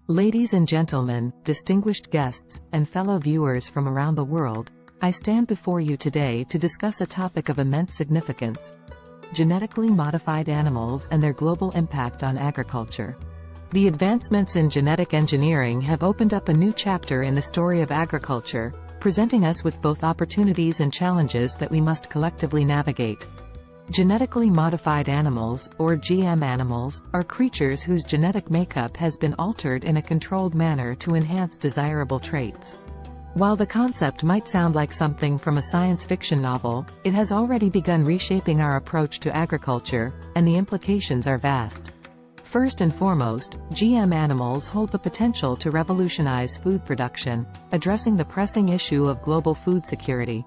Ladies and gentlemen, distinguished guests, and fellow viewers from around the world, I stand before you today to discuss a topic of immense significance: genetically modified animals and their global impact on agriculture. The advancements in genetic engineering have opened up a new chapter in the story of agriculture, presenting us with both opportunities and challenges that we must collectively navigate. Genetically modified animals, or GM animals, are creatures whose genetic makeup has been altered in a controlled manner to enhance desirable traits. While the concept might sound like something from a science fiction novel, it has already begun reshaping our approach to agriculture, and the implications are vast. First and foremost, GM animals hold the potential to revolutionize food production, addressing the pressing issue of global food security.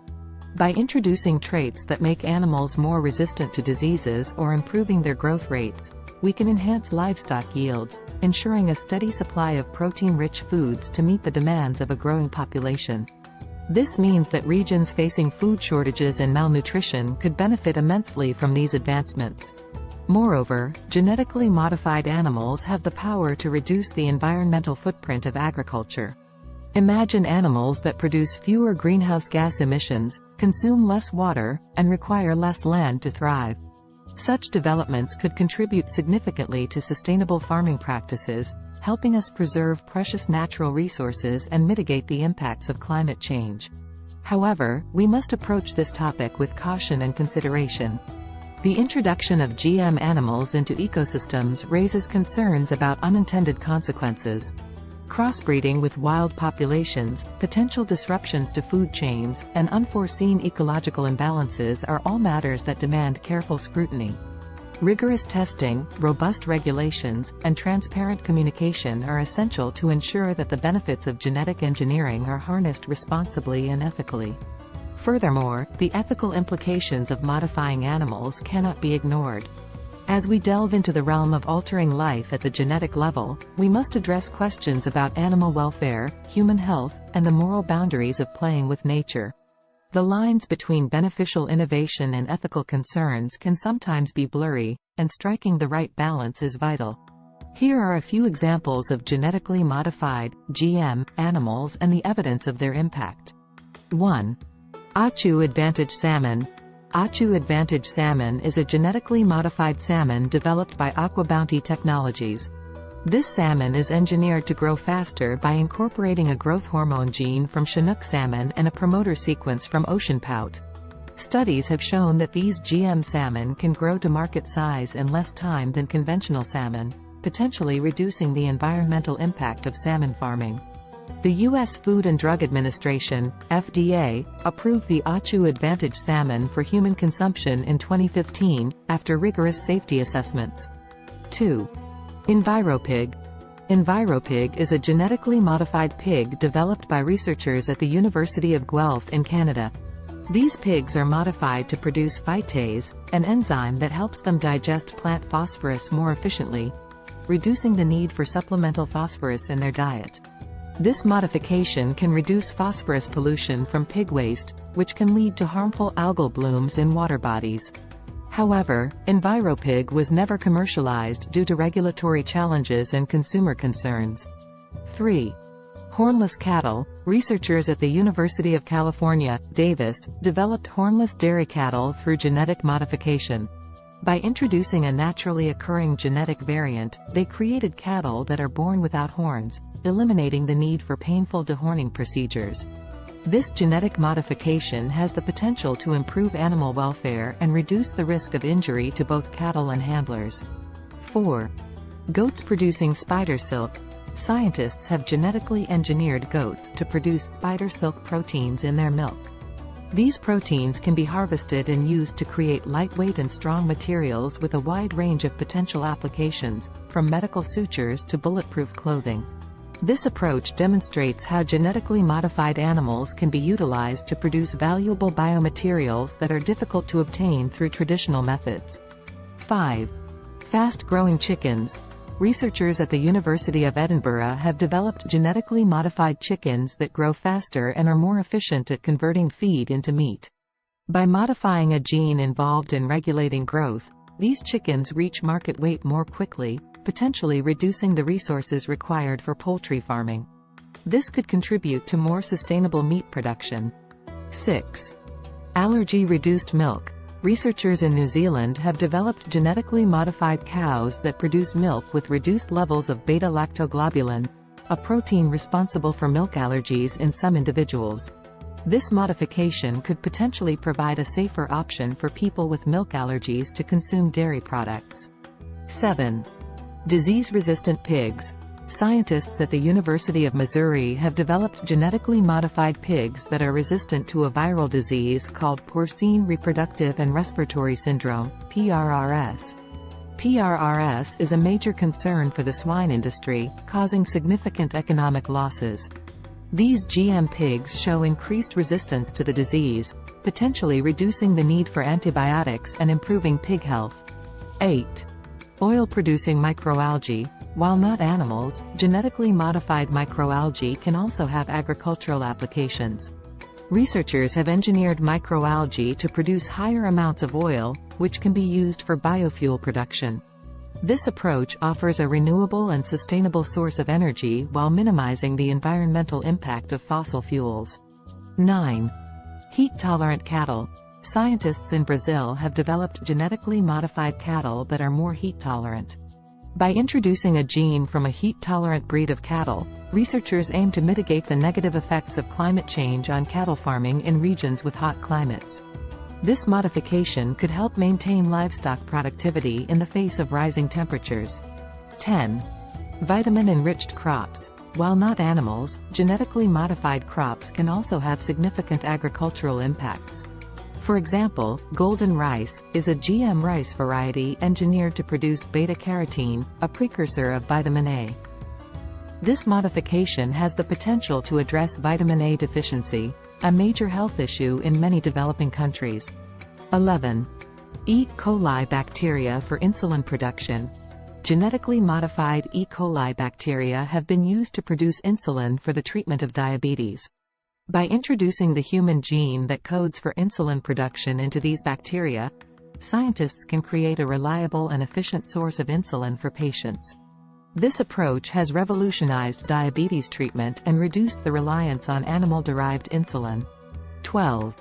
By introducing traits that make animals more resistant to diseases or improving their growth rates, we can enhance livestock yields, ensuring a steady supply of protein-rich foods to meet the demands of a growing population. This means that regions facing food shortages and malnutrition could benefit immensely from these advancements. Moreover, genetically modified animals have the power to reduce the environmental footprint of agriculture. Imagine animals that produce fewer greenhouse gas emissions, consume less water, and require less land to thrive. Such developments could contribute significantly to sustainable farming practices, helping us preserve precious natural resources and mitigate the impacts of climate change. However, we must approach this topic with caution and consideration. The introduction of GM animals into ecosystems raises concerns about unintended consequences. Crossbreeding with wild populations, potential disruptions to food chains, and unforeseen ecological imbalances are all matters that demand careful scrutiny. Rigorous testing, robust regulations, and transparent communication are essential to ensure that the benefits of genetic engineering are harnessed responsibly and ethically. Furthermore, the ethical implications of modifying animals cannot be ignored. As we delve into the realm of altering life at the genetic level, we must address questions about animal welfare, human health, and the moral boundaries of playing with nature. The lines between beneficial innovation and ethical concerns can sometimes be blurry, and striking the right balance is vital. Here are a few examples of genetically modified, GM, animals and the evidence of their impact. 1. Achu Advantage Salmon. Achu Advantage Salmon is a genetically modified salmon developed by AquaBounty Technologies. This salmon is engineered to grow faster by incorporating a growth hormone gene from Chinook salmon and a promoter sequence from ocean pout. Studies have shown that these GM salmon can grow to market size in less time than conventional salmon, potentially reducing the environmental impact of salmon farming. The U.S. Food and Drug Administration, FDA, approved the Achu Advantage salmon for human consumption in 2015, after rigorous safety assessments. 2. EnviroPig. EnviroPig is a genetically modified pig developed by researchers at the University of Guelph in Canada. These pigs are modified to produce phytase, an enzyme that helps them digest plant phosphorus more efficiently, reducing the need for supplemental phosphorus in their diet. This modification can reduce phosphorus pollution from pig waste, which can lead to harmful algal blooms in water bodies. However, EnviroPig was never commercialized due to regulatory challenges and consumer concerns. 3. Hornless cattle. Researchers at the University of California, Davis, developed hornless dairy cattle through genetic modification. By introducing a naturally occurring genetic variant, they created cattle that are born without horns, eliminating the need for painful dehorning procedures. This genetic modification has the potential to improve animal welfare and reduce the risk of injury to both cattle and handlers. 4. Goats producing spider silk. Scientists have genetically engineered goats to produce spider silk proteins in their milk. These proteins can be harvested and used to create lightweight and strong materials with a wide range of potential applications, from medical sutures to bulletproof clothing. This approach demonstrates how genetically modified animals can be utilized to produce valuable biomaterials that are difficult to obtain through traditional methods. 5. Fast-growing chickens. Researchers at the University of Edinburgh have developed genetically modified chickens that grow faster and are more efficient at converting feed into meat. By modifying a gene involved in regulating growth, these chickens reach market weight more quickly, potentially reducing the resources required for poultry farming. This could contribute to more sustainable meat production. 6. Allergy-reduced milk. Researchers in New Zealand have developed genetically modified cows that produce milk with reduced levels of beta-lactoglobulin, a protein responsible for milk allergies in some individuals. This modification could potentially provide a safer option for people with milk allergies to consume dairy products. 7. Disease-resistant pigs. Scientists at the University of Missouri have developed genetically modified pigs that are resistant to a viral disease called porcine reproductive and respiratory syndrome, PRRS. PRRS is a major concern for the swine industry, causing significant economic losses. These GM pigs show increased resistance to the disease, potentially reducing the need for antibiotics and improving pig health. 8. Oil-producing microalgae. While not animals, genetically modified microalgae can also have agricultural applications. Researchers have engineered microalgae to produce higher amounts of oil, which can be used for biofuel production. This approach offers a renewable and sustainable source of energy while minimizing the environmental impact of fossil fuels. 9. Heat-tolerant cattle. Scientists in Brazil have developed genetically modified cattle that are more heat-tolerant. By introducing a gene from a heat-tolerant breed of cattle, researchers aim to mitigate the negative effects of climate change on cattle farming in regions with hot climates. This modification could help maintain livestock productivity in the face of rising temperatures. 10. Vitamin-enriched crops. While not animals, genetically modified crops can also have significant agricultural impacts. For example, golden rice is a GM rice variety engineered to produce beta-carotene, a precursor of vitamin A. This modification has the potential to address vitamin A deficiency, a major health issue in many developing countries. 11. E. coli bacteria for insulin production. Genetically modified E. coli bacteria have been used to produce insulin for the treatment of diabetes. By introducing the human gene that codes for insulin production into these bacteria, scientists can create a reliable and efficient source of insulin for patients. This approach has revolutionized diabetes treatment and reduced the reliance on animal-derived insulin. 12.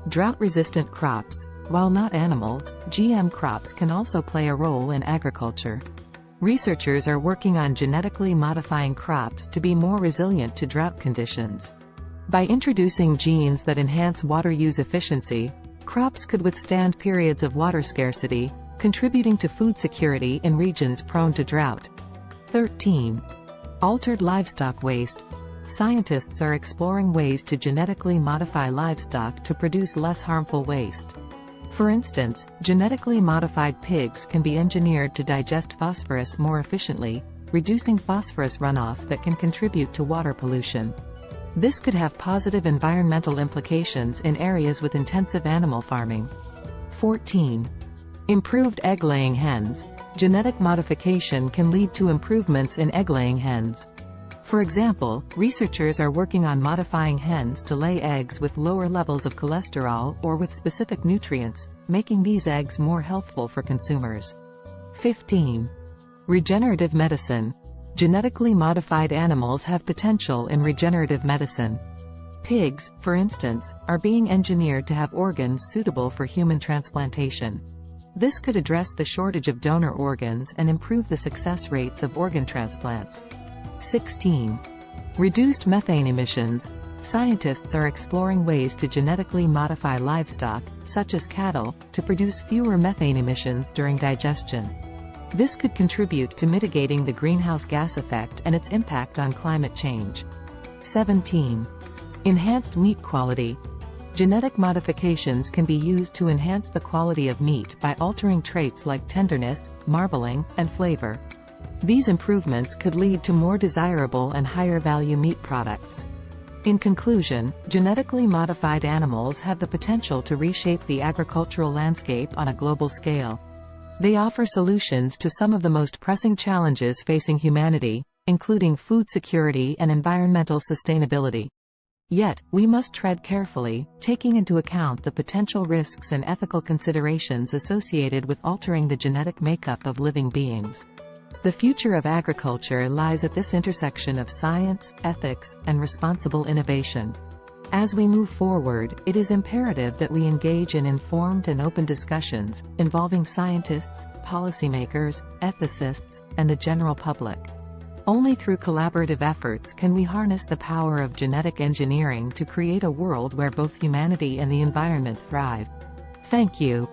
Drought-resistant crops. While not animals, GM crops can also play a role in agriculture. Researchers are working on genetically modifying crops to be more resilient to drought conditions. By introducing genes that enhance water use efficiency, crops could withstand periods of water scarcity, contributing to food security in regions prone to drought. 13. Altered livestock waste. Scientists are exploring ways to genetically modify livestock to produce less harmful waste. For instance, genetically modified pigs can be engineered to digest phosphorus more efficiently, reducing phosphorus runoff that can contribute to water pollution. This could have positive environmental implications in areas with intensive animal farming. 14. Improved egg-laying hens. Genetic modification can lead to improvements in egg-laying hens. For example, researchers are working on modifying hens to lay eggs with lower levels of cholesterol or with specific nutrients, making these eggs more healthful for consumers. 15. Regenerative medicine. Genetically modified animals have potential in regenerative medicine. Pigs, for instance, are being engineered to have organs suitable for human transplantation. This could address the shortage of donor organs and improve the success rates of organ transplants. 16. Reduced methane emissions. Scientists are exploring ways to genetically modify livestock, such as cattle, to produce fewer methane emissions during digestion. This could contribute to mitigating the greenhouse gas effect and its impact on climate change. 17. Enhanced meat quality. Genetic modifications can be used to enhance the quality of meat by altering traits like tenderness, marbling, and flavor. These improvements could lead to more desirable and higher-value meat products. In conclusion, genetically modified animals have the potential to reshape the agricultural landscape on a global scale. They offer solutions to some of the most pressing challenges facing humanity, including food security and environmental sustainability. Yet, we must tread carefully, taking into account the potential risks and ethical considerations associated with altering the genetic makeup of living beings. The future of agriculture lies at this intersection of science, ethics, and responsible innovation. As we move forward, it is imperative that we engage in informed and open discussions, involving scientists, policymakers, ethicists, and the general public. Only through collaborative efforts can we harness the power of genetic engineering to create a world where both humanity and the environment thrive. Thank you.